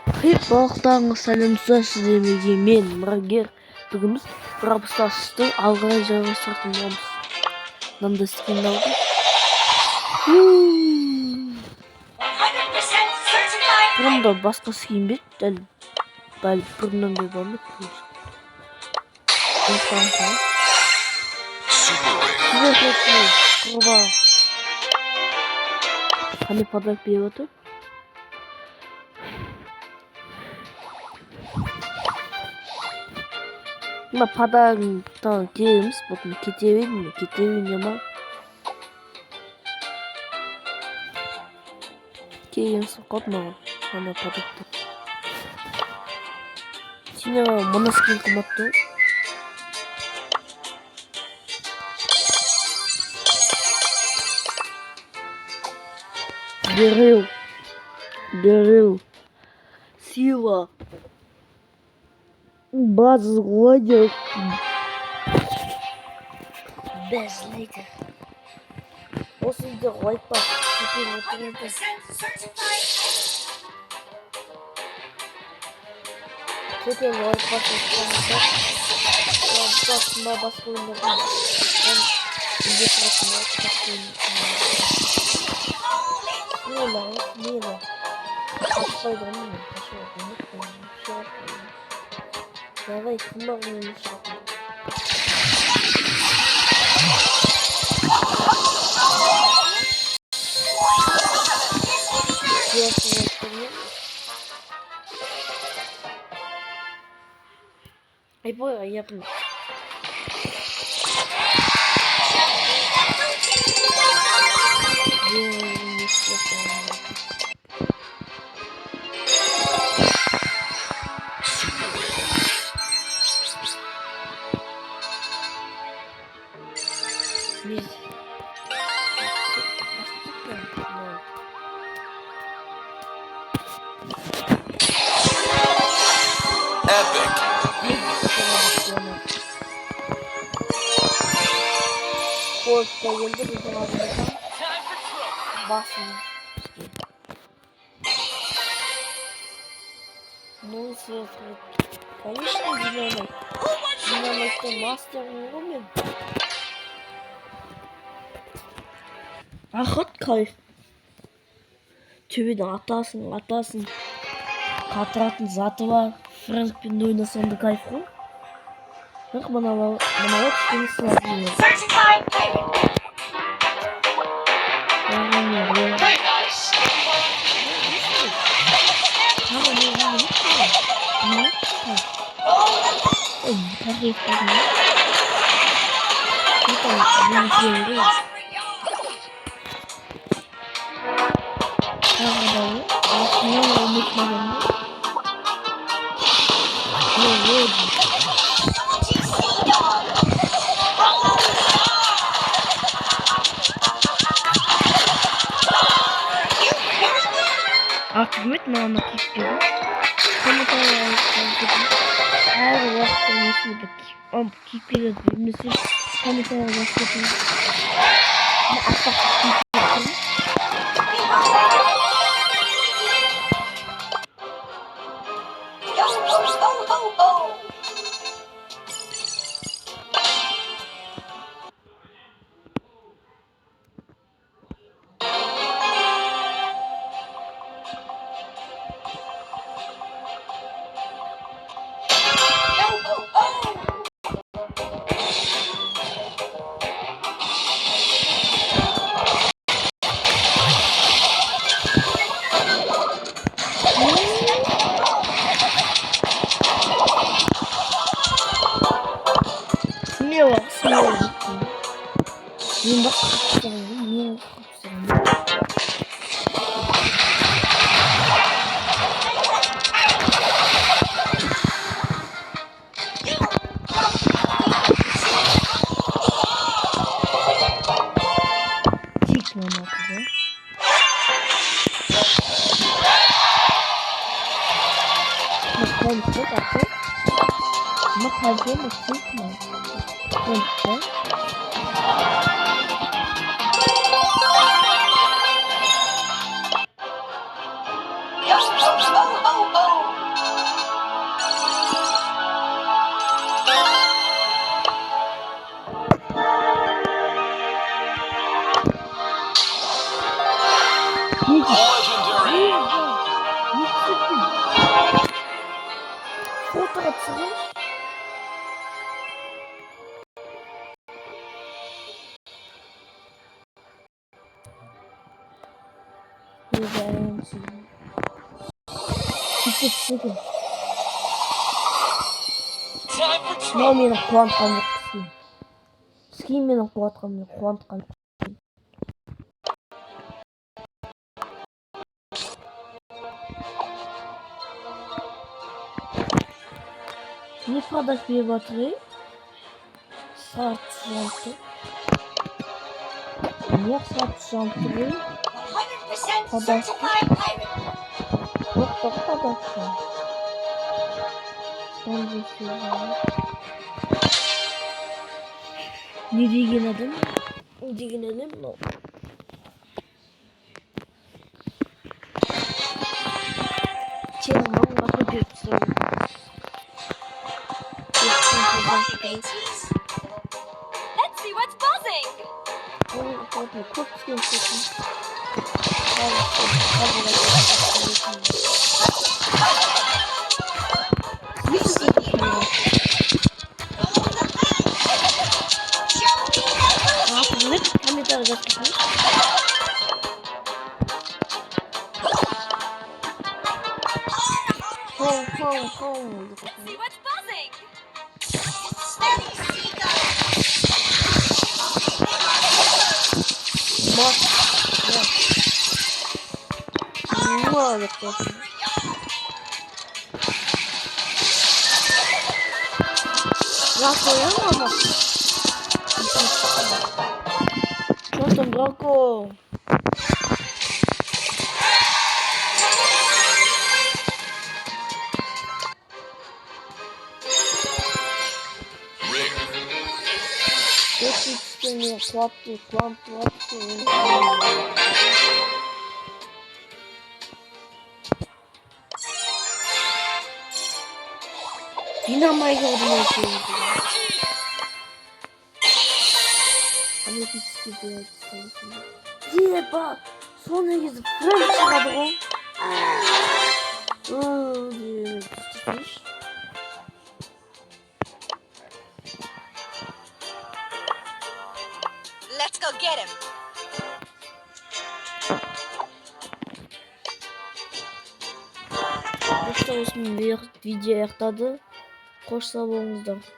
Барлықтарыңыз сәлемдесіз демеге мен мұрагер. Бүгін біз брабл старстың алғырай жалғастыратын боламыз. Мынандай скин алды. Бұрында басқа скин бет, дәл бұрыннан бері бар ма? Hani подарок беріп отыр. Мына подарогын тереміз, потом кете берейін ма? Келгенсін қот маған, ана подарокты. Сені мұны скин қыматты. Берил. Сила. База злодеев. Без лидер. После лидер лайпа. Теперь вот это. Теперь лайпа. На баскулину. Он идет Мила. Пошел. Давай, много не мешай. Ай, бой, я понял. Korkta geldi bizim arkadaşlar. Basın. Ну, конечно, зеленый. Зеленый это мастер умен. Ахат кайф. Төбеден атасын. Қатыратын заты бар. Фрэнкпен ойнасам да кайф қой. Бірақ мыналар кішкене сыйлады. Akıbet mi anlatmak istiyorum? Komutanlar her vakti nesini bakayım. Ama kikleri bilmesi komutanlar başlatın. Ama asla kikleri смело. Не бахтаю. Legendary. Fotoğraf sıra. Güzel. Sıkı. Time for Но trouble. мені қуантқан жоқ скин. Скин мені қуантқан. Не продать мне батареи. Старт жантı. Не старт жантı. 100% certified pirate. Yok da продаться. Son bir Ne деген adam? Ne деген adam? No. Çelmem kapı götürsün. Hey, mateys. Let's see what's buzzing. Çok sıkıntı. Let's see what's buzzing. Smelly seagull. Брако. Мне хватит, Динамайга удалось. А мне пиццы делать. Еба! Sonra gidip French çıkardı o. Let's go get him. Dostlar, osman bir video аяқтады. Қош сау болыңыздар.